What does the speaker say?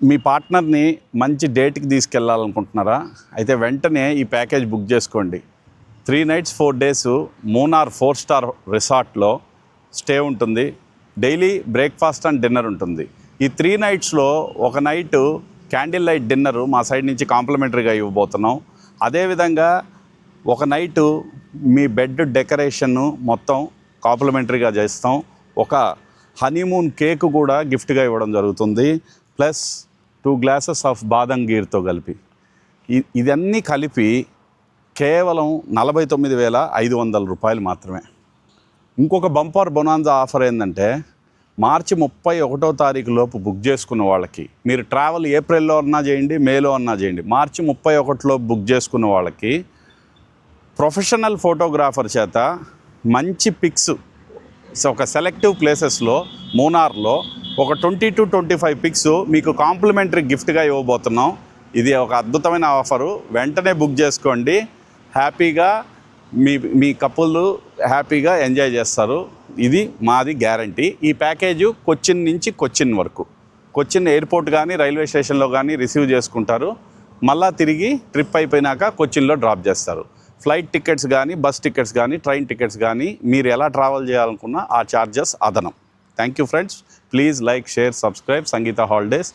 మీ పార్ట్నర్ని మంచి డేట్కి తీసుకెళ్ళాలనుకుంటున్నారా? అయితే వెంటనే ఈ ప్యాకేజ్ బుక్ చేసుకోండి. 3 nights 4 days మూనార్ 4 star రిసార్ట్లో స్టే ఉంటుంది. డైలీ బ్రేక్ఫాస్ట్ అండ్ డిన్నర్ ఉంటుంది. ఈ 3 nightsలో ఒక నైట్ క్యాండిల్ లైట్ డిన్నరు మా సైడ్ నుంచి కాంప్లిమెంటరీగా ఇవ్వబోతున్నాం. అదేవిధంగా ఒక నైటు మీ బెడ్ డెకరేషన్ మొత్తం కాంప్లిమెంటరీగా చేస్తాం. ఒక హనీమూన్ కేక్ కూడా గిఫ్ట్గా ఇవ్వడం జరుగుతుంది. ప్లస్ 2 glasses ఆఫ్ బాదం గీర్తో కలిపి ఇదన్నీ కలిపి కేవలం 49,500 రూపాయలు మాత్రమే. ఇంకొక బంపర్ బొనాన్జా ఆఫర్ ఏంటంటే మార్చి 31వ తారీఖు లోపు బుక్ చేసుకున్న వాళ్ళకి, మీరు ట్రావెల్ ఏప్రిల్లో అన్నా చేయండి, మేలో అన్నా చేయండి, మార్చి 31లోపు బుక్ చేసుకున్న వాళ్ళకి ప్రొఫెషనల్ ఫోటోగ్రాఫర్ చేత మంచి పిక్స్ ఒక సెలెక్టివ్ ప్లేసెస్లో మూనార్లో ఒక 20 to 25 పిక్స్ మీకు కాంప్లిమెంటరీ గిఫ్ట్గా ఇవ్వబోతున్నాం. ఇది ఒక అద్భుతమైన ఆఫరు. వెంటనే బుక్ చేసుకోండి. హ్యాపీగా మీ కపుల్ హ్యాపీగా ఎంజాయ్ చేస్తారు. ఇది మాది గ్యారంటీ. ఈ ప్యాకేజు కొచ్చిన్ నుంచి కొచ్చిన్ వరకు, కొచ్చిన్ ఎయిర్పోర్ట్ కానీ రైల్వే స్టేషన్లో కానీ రిసీవ్ చేసుకుంటారు. మళ్ళీ తిరిగి ట్రిప్ అయిపోయినాక కొచ్చిన్లో డ్రాప్ చేస్తారు. ఫ్లైట్ టికెట్స్ కానీ, బస్ టికెట్స్ కానీ, ట్రైన్ టికెట్స్ కానీ మీరు ఎలా ట్రావెల్ చేయాలనుకున్నా ఆ ఛార్జెస్ అదనం. Thank you friends. Please like, share, subscribe Sangeetha holidays.